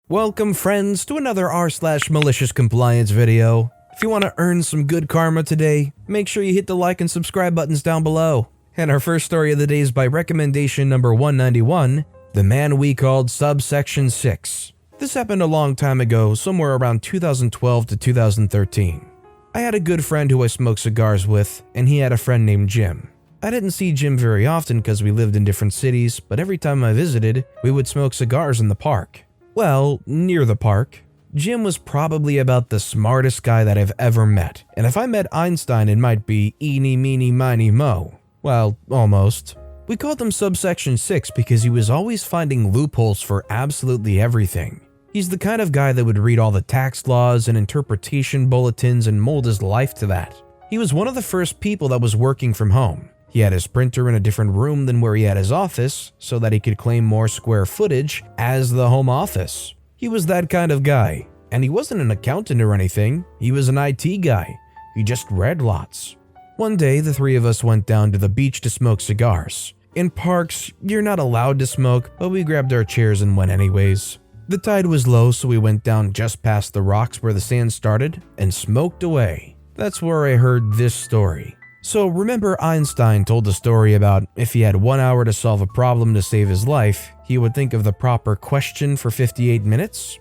Welcome friends to another r/malicious compliance video. If you want to earn some good karma today, make sure you hit the like and subscribe buttons down below. And our first story of the day is by recommendation number 191, The Man We Called Subsection 6. This happened a long time ago, somewhere around 2012 to 2013. I had a good friend who I smoked cigars with, and he had a friend named Jim. I didn't see Jim very often because we lived in different cities, but every time I visited, we would smoke cigars in the park. Well, near the park. Jim was probably about the smartest guy that I've ever met, and if I met Einstein it might be eeny meeny miny mo. Well, almost. We called him Subsection 6 because he was always finding loopholes for absolutely everything. He's the kind of guy that would read all the tax laws and interpretation bulletins and mold his life to that. He was one of the first people that was working from home. He had his printer in a different room than where he had his office so that he could claim more square footage as the home office. He was that kind of guy, and he wasn't an accountant or anything. He was an IT guy. He just read lots. One day, the three of us went down to the beach to smoke cigars. In parks, you're not allowed to smoke, but we grabbed our chairs and went anyways. The tide was low, so we went down just past the rocks where the sand started and smoked away. That's where I heard this story. So remember Einstein told the story about if he had 1 hour to solve a problem to save his life, he would think of the proper question for 58 minutes?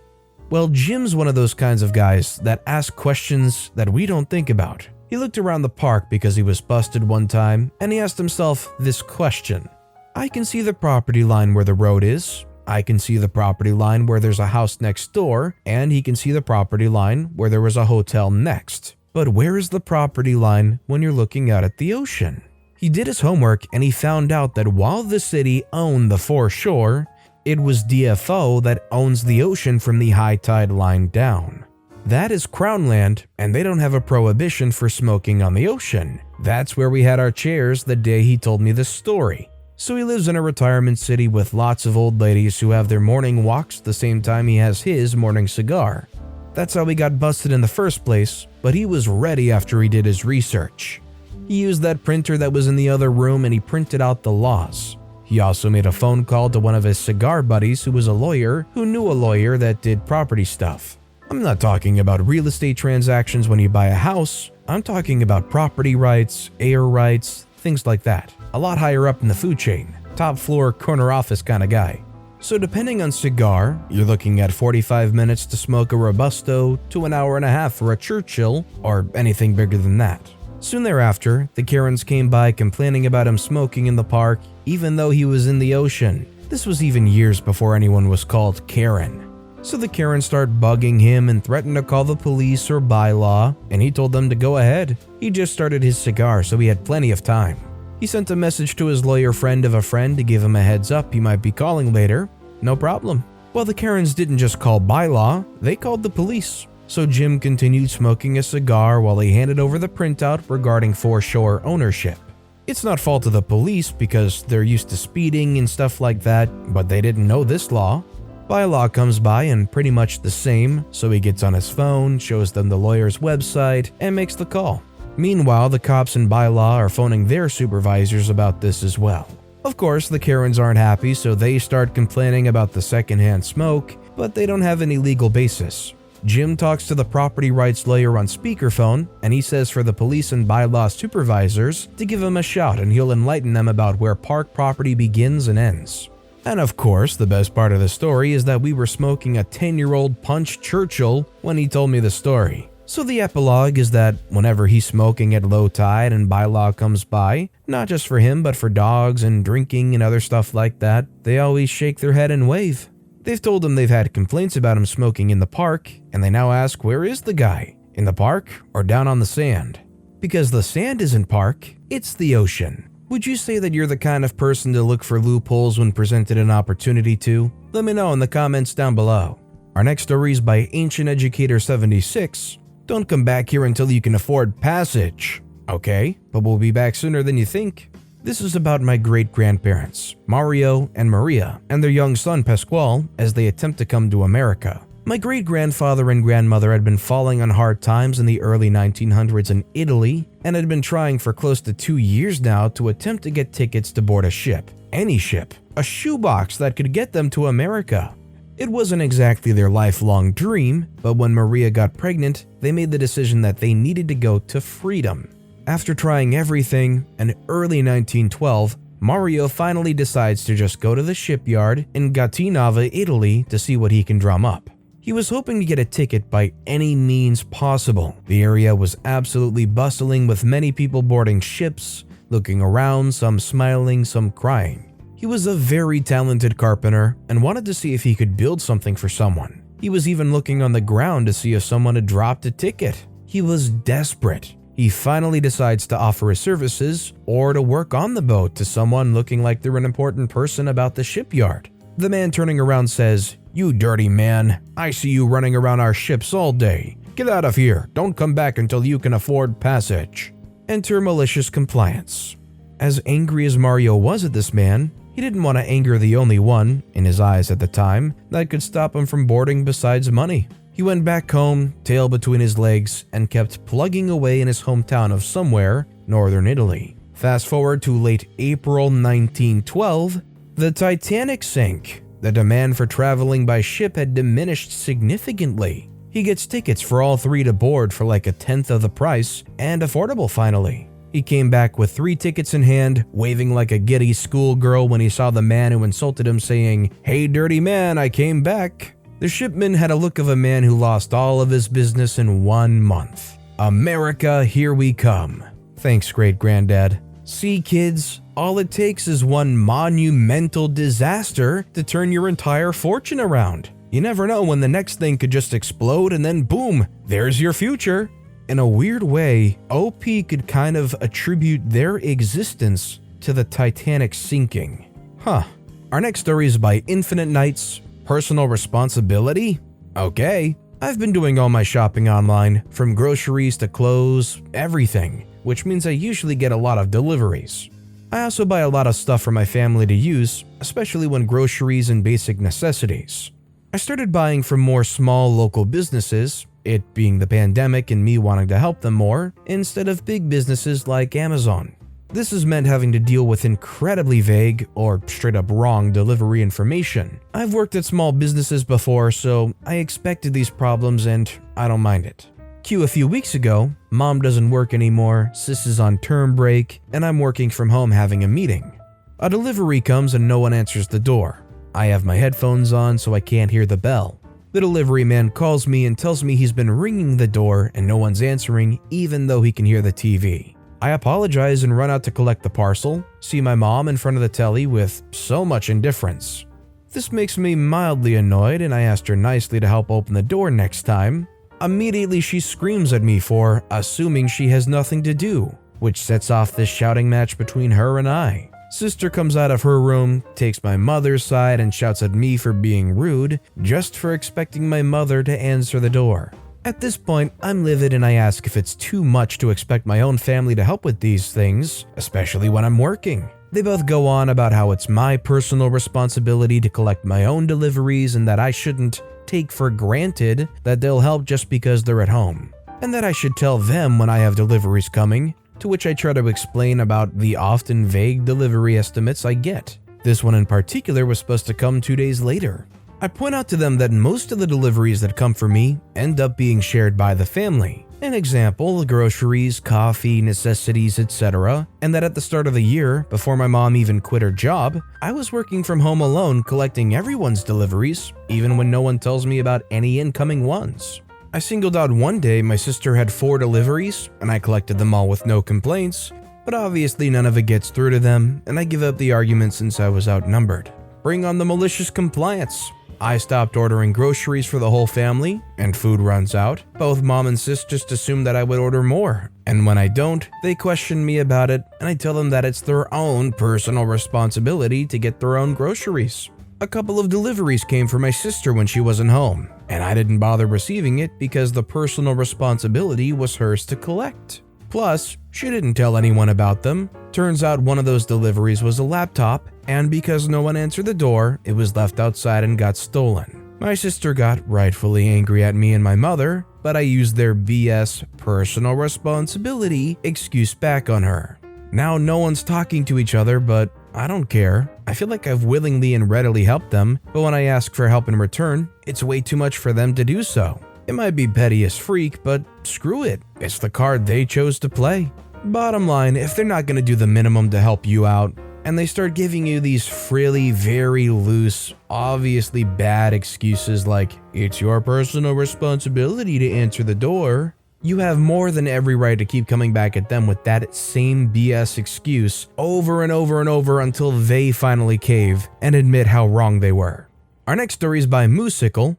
Well, Jim's one of those kinds of guys that ask questions that we don't think about. He looked around the park because he was busted one time, and he asked himself this question. I can see the property line where the road is. I can see the property line where there's a house next door, and he can see the property line where there was a hotel next. But where is the property line when you're looking out at the ocean? He did his homework and he found out that while the city owned the foreshore, it was DFO that owns the ocean from the high tide line down. That is Crown land, and they don't have a prohibition for smoking on the ocean. That's where we had our chairs the day he told me this story. So he lives in a retirement city with lots of old ladies who have their morning walks the same time he has his morning cigar. That's how he got busted in the first place, but he was ready after he did his research. He used that printer that was in the other room and he printed out the laws. He also made a phone call to one of his cigar buddies who was a lawyer who knew a lawyer that did property stuff. I'm not talking about real estate transactions when you buy a house. I'm talking about property rights, air rights, things like that. A lot higher up in the food chain. Top floor, corner office kind of guy. So depending on cigar, you're looking at 45 minutes to smoke a Robusto to an hour and a half for a Churchill, or anything bigger than that. Soon thereafter, the Karens came by complaining about him smoking in the park even though he was in the ocean. This was even years before anyone was called Karen. So the Karens start bugging him and threatened to call the police or bylaw, and he told them to go ahead. He just started his cigar, so he had plenty of time. He sent a message to his lawyer friend of a friend to give him a heads up he might be calling later. No problem. Well, the Karens didn't just call bylaw, they called the police. So Jim continued smoking a cigar while he handed over the printout regarding foreshore ownership. It's not fault of the police because they're used to speeding and stuff like that, but they didn't know this law. Bylaw comes by and pretty much the same, so he gets on his phone, shows them the lawyer's website, and makes the call. Meanwhile, the cops and bylaw are phoning their supervisors about this as well. Of course, the Karens aren't happy, so they start complaining about the secondhand smoke, but they don't have any legal basis. Jim talks to the property rights lawyer on speakerphone, and he says for the police and bylaw supervisors to give him a shout and he'll enlighten them about where park property begins and ends. And of course, the best part of the story is that we were smoking a 10-year-old Punch Churchill when he told me the story. So the epilogue is that whenever he's smoking at low tide and bylaw comes by, not just for him but for dogs and drinking and other stuff like that, they always shake their head and wave. They've told him they've had complaints about him smoking in the park, and they now ask where is the guy? In the park or down on the sand? Because the sand isn't park, it's the ocean. Would you say that you're the kind of person to look for loopholes when presented an opportunity to? Let me know in the comments down below. Our next story is by Ancient Educator 76. Don't come back here until you can afford passage. Okay, but we'll be back sooner than you think. This is about my great-grandparents, Mario and Maria, and their young son Pasquale as they attempt to come to America. My great-grandfather and grandmother had been falling on hard times in the early 1900s in Italy and had been trying for close to 2 years now to attempt to get tickets to board a ship. Any ship. A shoebox that could get them to America. It wasn't exactly their lifelong dream, but when Maria got pregnant, they made the decision that they needed to go to freedom. After trying everything, in early 1912, Mario finally decides to just go to the shipyard in Gattinava, Italy to see what he can drum up. He was hoping to get a ticket by any means possible. The area was absolutely bustling with many people boarding ships, looking around, some smiling, some crying. He was a very talented carpenter and wanted to see if he could build something for someone. He was even looking on the ground to see if someone had dropped a ticket. He was desperate. He finally decides to offer his services or to work on the boat to someone looking like they're an important person about the shipyard. The man turning around says, "You dirty man, I see you running around our ships all day. Get out of here, don't come back until you can afford passage." Enter malicious compliance. As angry as Mario was at this man, he didn't want to anger the only one, in his eyes at the time, that could stop him from boarding besides money. He went back home, tail between his legs, and kept plugging away in his hometown of somewhere, northern Italy. Fast forward to late April 1912, the Titanic sank. The demand for traveling by ship had diminished significantly. He gets tickets for all three to board for like a tenth of the price, and affordable finally. He came back with 3 tickets in hand, waving like a giddy schoolgirl when he saw the man who insulted him saying, "Hey dirty man, I came back." The shipman had a look of a man who lost all of his business in 1 month. America, here we come. Thanks, great-granddad. See, kids, all it takes is one monumental disaster to turn your entire fortune around. You never know when the next thing could just explode and then boom, there's your future. In a weird way, OP could kind of attribute their existence to the Titanic sinking. Our next story is by Infinite Nights. Personal responsibility? Okay. I've been doing all my shopping online, from groceries to clothes, everything, which means I usually get a lot of deliveries. I also buy a lot of stuff for my family to use, especially when groceries and basic necessities. I started buying from more small local businesses, it being the pandemic and me wanting to help them more, instead of big businesses like Amazon. This has meant having to deal with incredibly vague or straight up wrong delivery information. I've worked at small businesses before, so I expected these problems and I don't mind it. Cue a few weeks ago, mom doesn't work anymore, sis is on term break, and I'm working from home having a meeting. A delivery comes and no one answers the door. I have my headphones on so I can't hear the bell. The delivery man calls me and tells me he's been ringing the door and no one's answering even though he can hear the TV. I apologize and run out to collect the parcel, see my mom in front of the telly with so much indifference. This makes me mildly annoyed and I asked her nicely to help open the door next time. Immediately she screams at me for assuming she has nothing to do, which sets off this shouting match between her and I. Sister comes out of her room, takes my mother's side and shouts at me for being rude, just for expecting my mother to answer the door. At this point, I'm livid and I ask if it's too much to expect my own family to help with these things, especially when I'm working. They both go on about how it's my personal responsibility to collect my own deliveries and that I shouldn't take for granted that they'll help just because they're at home, and that I should tell them when I have deliveries coming, to which I try to explain about the often vague delivery estimates I get. This one in particular was supposed to come 2 days later. I point out to them that most of the deliveries that come for me end up being shared by the family. An example, groceries, coffee, necessities, etc. And that at the start of the year, before my mom even quit her job, I was working from home alone collecting everyone's deliveries, even when no one tells me about any incoming ones. I singled out one day my sister had 4 deliveries, and I collected them all with no complaints, but obviously none of it gets through to them, and I give up the argument since I was outnumbered. Bring on the malicious compliance. I stopped ordering groceries for the whole family, and food runs out. Both mom and sis just assume that I would order more, and when I don't, they question me about it, and I tell them that it's their own personal responsibility to get their own groceries. A couple of deliveries came for my sister when she wasn't home, and I didn't bother receiving it because the personal responsibility was hers to collect. Plus, she didn't tell anyone about them. Turns out one of those deliveries was a laptop, and because no one answered the door, it was left outside and got stolen. My sister got rightfully angry at me and my mother, but I used their BS personal responsibility excuse back on her. Now no one's talking to each other, but I don't care. I feel like I've willingly and readily helped them, but when I ask for help in return, it's way too much for them to do so. It might be petty as freak, but screw it. It's the card they chose to play. Bottom line, if they're not going to do the minimum to help you out, and they start giving you these frilly, very loose, obviously bad excuses like, it's your personal responsibility to answer the door, you have more than every right to keep coming back at them with that same BS excuse over and over and over until they finally cave and admit how wrong they were. Our next story is by Moosicle.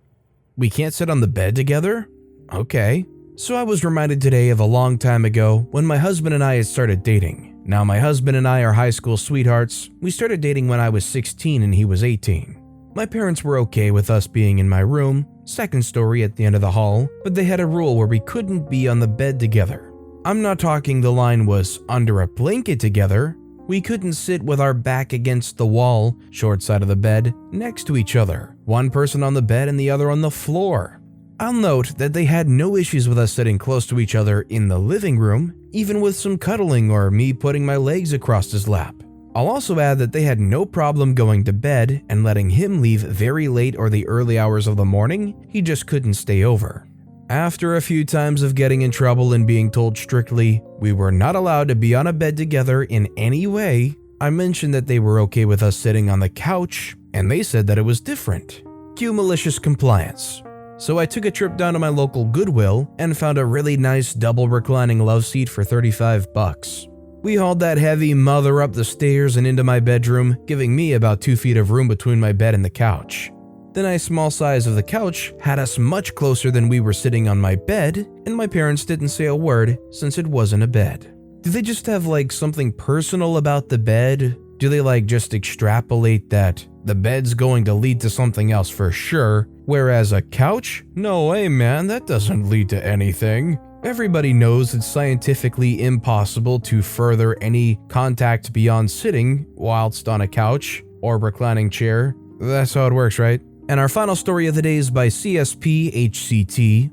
We can't sit on the bed together? Okay. So I was reminded today of a long time ago when my husband and I had started dating. Now my husband and I are high school sweethearts. We started dating when I was 16 and he was 18. My parents were okay with us being in my room, second story at the end of the hall, but they had a rule where we couldn't be on the bed together. I'm not talking the line was under a blanket together. We couldn't sit with our back against the wall, short side of the bed, next to each other, one person on the bed and the other on the floor. I'll note that they had no issues with us sitting close to each other in the living room, even with some cuddling or me putting my legs across his lap. I'll also add that they had no problem going to bed and letting him leave very late or the early hours of the morning, he just couldn't stay over. After a few times of getting in trouble and being told strictly we were not allowed to be on a bed together in any way, I mentioned that they were okay with us sitting on the couch, and they said that it was different. Cue malicious compliance. So I took a trip down to my local Goodwill and found a really nice double reclining love seat for $35. We hauled that heavy mother up the stairs and into my bedroom, giving me about 2 feet of room between my bed and the couch. The nice small size of the couch had us much closer than we were sitting on my bed, and my parents didn't say a word since it wasn't a bed. Do they just have something personal about the bed? Do they just extrapolate that the bed's going to lead to something else for sure, whereas a couch? No way, man, that doesn't lead to anything. Everybody knows it's scientifically impossible to further any contact beyond sitting whilst on a couch or reclining chair. That's how it works, right? And our final story of the day is by CSPHCT.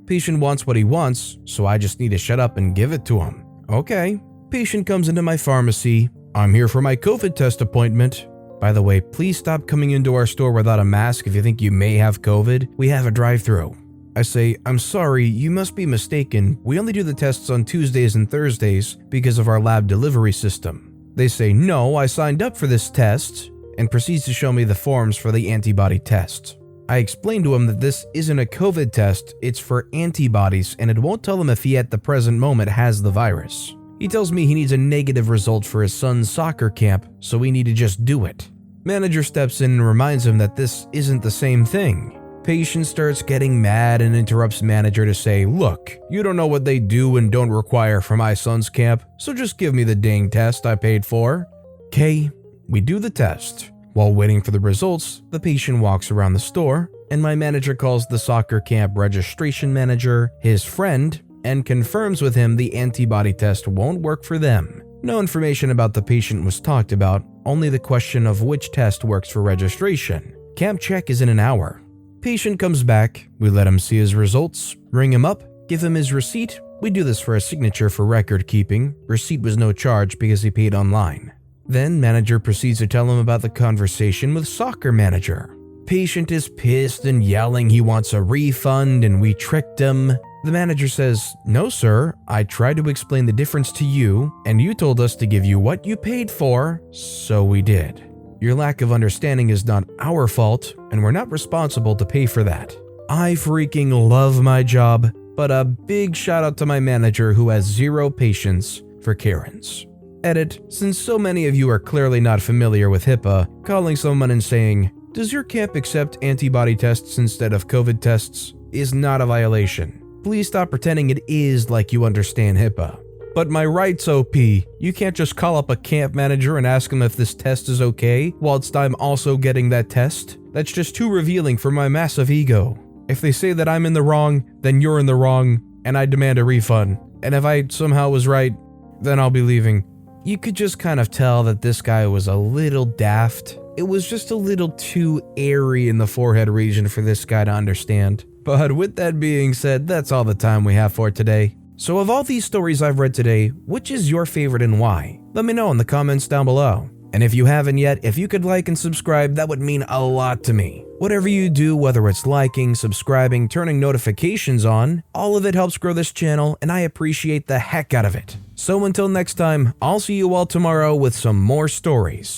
Patient wants what he wants, so I just need to shut up and give it to him. Okay. Patient comes into my pharmacy. I'm here for my COVID test appointment. By the way, please stop coming into our store without a mask if you think you may have COVID. We have a drive-thru. I say, I'm sorry, you must be mistaken. We only do the tests on Tuesdays and Thursdays because of our lab delivery system. They say, no, I signed up for this test, and proceeds to show me the forms for the antibody test. I explained to him that this isn't a COVID test, it's for antibodies, and it won't tell him if he at the present moment has the virus. He tells me he needs a negative result for his son's soccer camp, so we need to just do it. Manager steps in and reminds him that this isn't the same thing. Patient starts getting mad and interrupts manager to say, look, you don't know what they do and don't require for my son's camp, so just give me the dang test I paid for. Okay, we do the test. While waiting for the results, the patient walks around the store, and my manager calls the soccer camp registration manager his friend and confirms with him the antibody test won't work for them. No information about the patient was talked about, only the question of which test works for registration. Camp check is in an hour. Patient comes back, we let him see his results, ring him up, give him his receipt. We do this for a signature for record keeping. Receipt was no charge because he paid online. Then manager proceeds to tell him about the conversation with soccer manager. Patient is pissed and yelling he wants a refund and we tricked him. The manager says, no sir, I tried to explain the difference to you and you told us to give you what you paid for, so we did. Your lack of understanding is not our fault and we're not responsible to pay for that. I freaking love my job, but a big shout out to my manager who has zero patience for Karens. Edit, since so many of you are clearly not familiar with HIPAA, calling someone and saying, does your camp accept antibody tests instead of COVID tests is not a violation. Please stop pretending it is like you understand HIPAA. But my rights, OP, you can't just call up a camp manager and ask him if this test is okay whilst I'm also getting that test. That's just too revealing for my massive ego. If they say that I'm in the wrong, then you're in the wrong, and I demand a refund. And if I somehow was right, then I'll be leaving. You could just kind of tell that this guy was a little daft. It was just a little too airy in the forehead region for this guy to understand. But with that being said, that's all the time we have for today. So of all these stories I've read today, which is your favorite and why? Let me know in the comments down below. And if you haven't yet, if you could like and subscribe, that would mean a lot to me. Whatever you do, whether it's liking, subscribing, turning notifications on, all of it helps grow this channel and I appreciate the heck out of it. So until next time, I'll see you all tomorrow with some more stories.